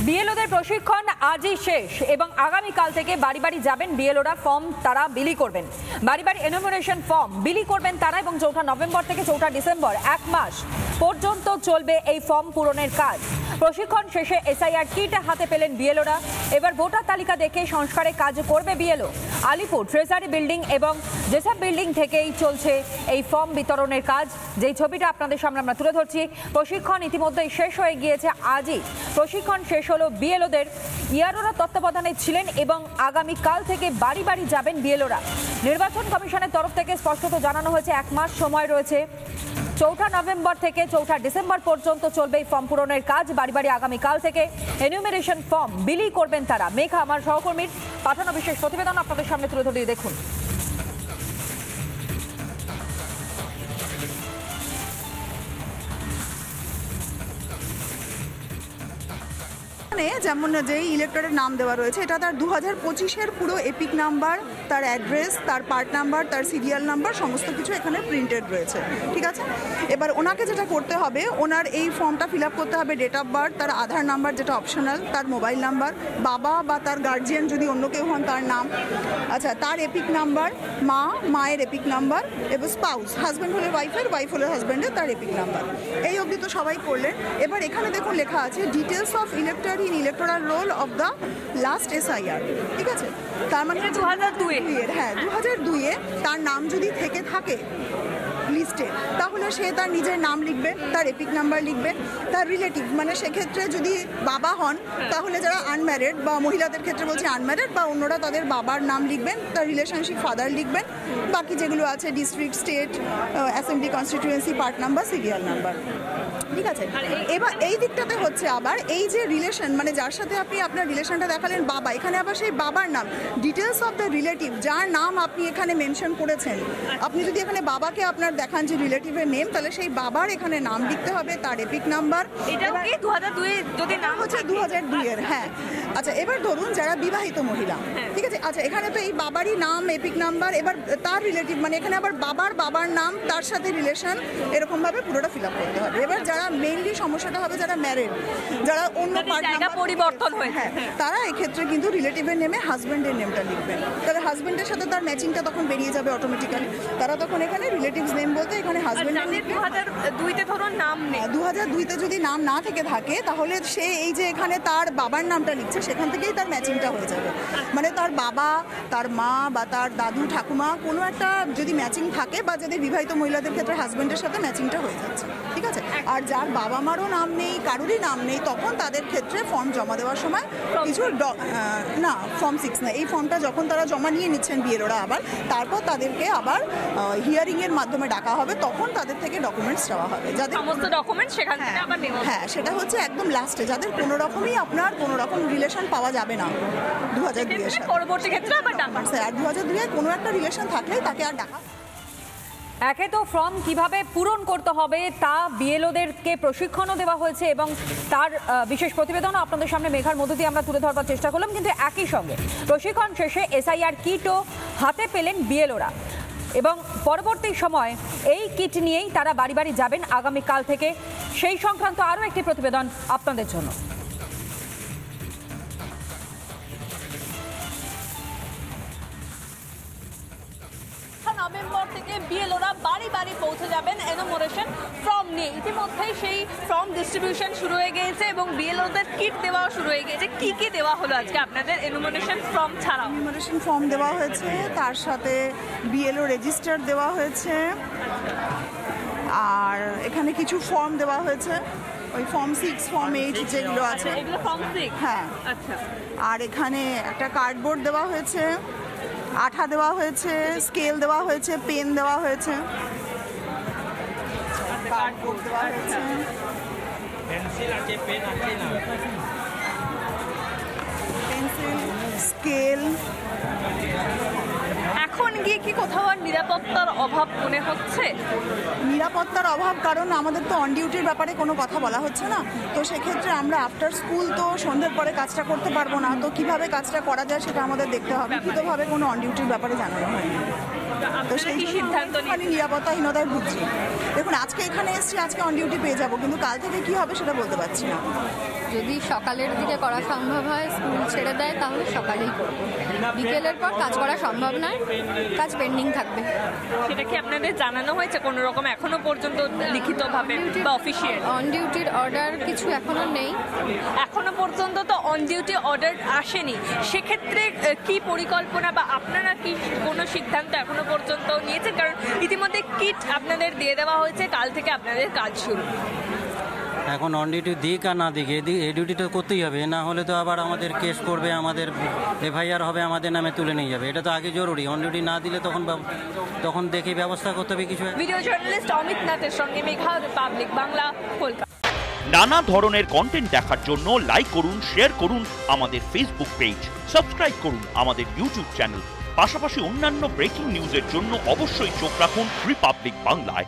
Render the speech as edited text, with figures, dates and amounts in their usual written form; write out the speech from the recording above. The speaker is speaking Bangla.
বিএলওদের প্রশিক্ষণ আজই শেষ এবং আগামীকাল থেকে বাড়ি বাড়ি যাবেন বিএলওরা। ফর্ম তারা বিলি করবেন, বাড়ি বাড়ি এনুমারেশন ফর্ম বিলি করবেন তারা এবং 4 নভেম্বর থেকে 4 ডিসেম্বর 1 মাস পর্যন্ত চলবে এই ফর্ম পূরণের কাজ। প্রশিক্ষণ শেষে এসআইআর কিট হাতে পেলেন বিএলওরা। এবার ভোটার তালিকা দেখে সংস্কারের কাজ করবে বিএলও। আলিপুর ট্রেজারি বিল্ডিং এবং জেসব বিল্ডিং থেকেই চলছে এই ফর্ম বিতরণের কাজ। যেই ছবিটা আপনাদের সামনে আমরা তুলে ধরছি, প্রশিক্ষণ ইতিমধ্যেই শেষ হয়ে গিয়েছে। আজই প্রশিক্ষণ শেষ হলো বিএলওদের। ইয়ারোরা তত্ত্বাবধানে ছিলেন এবং আগামীকাল থেকে বাড়ি বাড়ি যাবেন বিএলওরা। নির্বাচন কমিশনের তরফ থেকে স্পষ্টত জানানো হয়েছে 1 মাস সময় রয়েছে। 4 নভেম্বর থেকে 4 ডিসেম্বর পর্যন্ত চলবে এই ফর্ম পূরণের কাজ। বাড়ি বাড়ি আগামীকাল থেকে এনুমেরেশন ফর্ম বিলি করবেন তারা। মেঘা আমার সহকর্মীর পাঠানো বিশেষ প্রতিবেদন আপনাদের সামনে তুলে ধরে দেখুন। যেমন যেই ইলেক্টরের নাম দেওয়া রয়েছে, এটা তার 2025-এর পুরো এপিক নাম্বার, তার অ্যাড্রেস, তার পার্ট নাম্বার, তার সিরিয়াল নাম্বার সমস্ত কিছু এখানে প্রিন্টেড রয়েছে। ঠিক আছে, এবার ওনাকে যেটা করতে হবে, ওনার এই ফর্মটা ফিল আপ করতে হবে। ডেট অফ বার্থ, তার আধার নাম্বার যেটা অপশনাল, তার মোবাইল নাম্বার, বাবা বা তার গার্জিয়ান যদি অন্য কেউ হন তার নাম, আচ্ছা তার এপিক নাম্বার, মায়ের এপিক নাম্বার এবং স্পাউস, হাজব্যান্ড হলে ওয়াইফের, ওয়াইফ হলে হাজব্যান্ডের তার এপিক নাম্বার। এই অবধি তো সবাই করলেন। এবার এখানে দেখুন লেখা আছে details of elector in electoral roll of the last SIR. ঠিক আছে, তার মানে 2002-এর, হ্যাঁ 2002-এ তার নাম যদি থেকে থাকে লিস্টে, তাহলে সে তার নিজের নাম লিখবে, তার এপিক নাম্বার লিখবে, তার রিলেটিভ মানে সেক্ষেত্রে যদি বাবা হন তাহলে যারা আনম্যারিড বা মহিলাদের ক্ষেত্রে বলছি আনম্যারিড বা অন্যরা তাদের বাবার নাম লিখবেন, তার রিলেশনশিপ ফাদার লিখবেন, বাকি যেগুলো আছে district, state, assembly, constituency, part number, serial number. ঠিক আছে, এবার এই দিকটাতে হচ্ছে আবার এই যে রিলেশন, মানে যার সাথে আপনি আপনার রিলেশনটা দেখালেন বাবা, এখানে আবার সেই বাবার নাম, ডিটেলস অফ দ্য রিলেটিভ, যার নাম আপনি এখানে মেনশন করেছেন। আপনি যদি এখানে বাবাকে আপনার দেখান যে রিলেটিভের নেম, তাহলে সেই বাবার এখানে নাম লিখতে হবে, তার এপিক নাম্বার। এটা কি 2002 যদি নাম হচ্ছে 2002-এর, হ্যাঁ। আচ্ছা, এবার ধরুন যারা বিবাহিত মহিলা, ঠিক আছে, আচ্ছা এখানে তো এই বাবারই নাম, এপিক নাম্বার, এবার তার রিলেটিভ মানে এখানে আবার বাবার নাম, তার সাথে রিলেশন, এরকমভাবে পুরোটা ফিল আপ করতে হবে। এবার যারা মেইনলি সমস্যাটা হবে যারা ম্যারিড, যারা অন্য জায়গা পরিবর্তন হয়েছে, হ্যাঁ তারা এক্ষেত্রে কিন্তু রিলেটিভের নেমে হাজব্যান্ডের নেমটা লিখবেন, তাহলে হাজব্যান্ডের সাথে তার ম্যাচিংটা তখন বেরিয়ে যাবে অটোমেটিক্যালি। তারা তখন এখানে রিলেটিভস নেম বলতে এখানে হাজব্যান্ড। 2002-তে ধরুন নাম নেই, 2002-তে যদি নাম না থেকে থাকে তাহলে সে এই যে এখানে তার বাবার নামটা লিখছে সেখান থেকেই তার ম্যাচিংটা হয়ে যাবে। মানে তার বাবা, তার মা বা তার দাদু ঠাকুমা কোনো একটা যদি ম্যাচিং থাকে, বা যাদের বিবাহিত মহিলাদের ক্ষেত্রে হাজব্যান্ডের সাথে ম্যাচিংটা হয়ে যাচ্ছে। ঠিক আছে, আর যার বাবা মারও নাম নেই, কারোরই নাম নেই, তখন তাদের ক্ষেত্রে ফর্ম জমা দেওয়ার সময় কিছু না, ফর্ম 6 না, এই ফর্মটা যখন তারা জমা নিয়ে নিচ্ছেন বিএলওরা, আবার তারপর তাদেরকে আবার হিয়ারিংয়ের মাধ্যমে ডাকা হবে, তখন তাদের থেকে ডকুমেন্টস দেওয়া হবে, যাদের সমস্ত ডকুমেন্টস সেখান থেকে আবার নেওয়া। হ্যাঁ, সেটা হচ্ছে একদম লাস্টে, যাদের কোনো রকমই আপনার কোনো রকম রিলেশন পাওয়া যাবে না 2002-এর সাথে, পরবর্তী ক্ষেত্রে আবার ডাকা। আর 2002-এ কোনো একটা রিলেশন থাকলেই তাকে আর ডাকা। একে তো ফর্ম কিভাবে পূরণ করতে হবে তা বিএলওদেরকে প্রশিক্ষণও দেওয়া হয়েছে এবং তার বিশেষ প্রতিবেদনও আপনাদের সামনে মেঘার মধ্য দিয়ে আমরা তুলে ধরবার চেষ্টা করলাম। কিন্তু একই সঙ্গে প্রশিক্ষণ শেষে এসআইআর কিটও হাতে পেলেন বিএলওরা এবং পরবর্তী সময় এই কিট নিয়েই তারা বাড়ি বাড়ি যাবেন আগামীকাল থেকে। সেই সংক্রান্ত আরও একটি প্রতিবেদন আপনাদের জন্য। নভেম্বর থেকে বিএলওরা বাড়ি বাড়ি পৌঁছে যাবেন এনুমারেশন ফর্ম নিয়ে। ইতিমধ্যেই সেই ফর্ম ডিস্ট্রিবিউশন শুরু হয়ে গিয়েছে এবং বিএলওদের কিট দেওয়াও শুরু হয়ে গিয়েছে। কি কি দেওয়া হলো আজকে আপনাদের এনুমারেশন ফর্ম ছাড়াও? এনুমারেশন ফর্ম দেওয়া হয়েছে, তার সাথে বিএলও রেজিস্টার দেওয়া হয়েছে, আর এখানে কিছু ফর্ম দেওয়া হয়েছে, ওই ফর্ম 6, ফর্ম 8 যেগুলো আছে, এগুলো ফর্ম 6, হ্যাঁ। আচ্ছা, আর এখানে একটা কার্ডবোর্ড দেওয়া হয়েছে, আঠা দেওয়া হয়েছে, স্কেল দেওয়া হয়েছে, পেন দেওয়া হয়েছে, কার্ডবোর্ড দেওয়া হয়েছে, পেন্সিল আছে, পেন আছে না, পেন্সিল, স্কেল। এখন গিয়ে কি কোথাও আর নিরাপত্তার অভাব মনে হচ্ছে? নিরাপত্তার অভাব, কারণ আমাদের তো অন ডিউটির ব্যাপারে কোনো কথা বলা হচ্ছে না, তো সেক্ষেত্রে আমরা আফটার স্কুল তো সন্ধ্যের পরে কাজটা করতে পারবো না, তো কিভাবে কাজটা করা যায় সেটা আমাদের দেখতে হবে। লিখিতভাবে কোনো অন ডিউটির ব্যাপারে জানানো হয়নি, তো সেই সিদ্ধান্ত নিরাপত্তাহীনতায় ভুগছি। দেখুন, আজকে এখানে এসেছি, আজকে অন ডিউটি পেয়ে যাবো, কিন্তু কাল থেকে কি হবে সেটা বলতে পারছি না। যদি সকালের দিকে করা সম্ভব হয়, স্কুল ছেড়ে দেয়, তাহলে সকালেই করবো। বিকেলের পর কাজ করা সম্ভব নয়, কাজ পেন্ডিং থাকবে। সেটা কি আপনাদের জানানো হয়েছে কোনো রকম এখনো পর্যন্ত লিখিতভাবে বা অফিসিয়াল? অন ডিউটির অর্ডার কিছু এখনো নেই। এখনো পর্যন্ত তো অন ডিউটি অর্ডার আসেনি, সেক্ষেত্রে কি পরিকল্পনা বা আপনারা কি কোনো সিদ্ধান্ত এখনো পর্যন্ত নিয়েছেন? কারণ ইতিমধ্যে কিট আপনাদের দিয়ে দেওয়া হয়েছে, কাল থেকে আপনাদের কাজ শুরু। এখন অন ডিউটি দিক আর না দিক, এই ডিউটিটা করতেই হবে, না হলে তো আবার আমাদের কেস করবে, আমাদের এফআইআর হবে, আমাদের নামে তুলে নিয়ে যাবে। এটা তো আগে জরুরি, অন ডিউটি না দিলে তখন দেখে ব্যবস্থা করতে হবে কিছু। ভিডিও জার্নালিস্ট অমিত নাথের সঙ্গে মেঘা, রিপাবলিক বাংলা, কলকাতা। নানা ধরনের কন্টেন্ট দেখার জন্য লাইক করুন, শেয়ার করুন আমাদের ফেসবুক পেজ, সাবস্ক্রাইব করুন আমাদের ইউটিউব চ্যানেল। পাশাপাশি অন্যান্য ব্রেকিং নিউজের জন্য অবশ্যই চোখ রাখুন রিপাবলিক বাংলায়।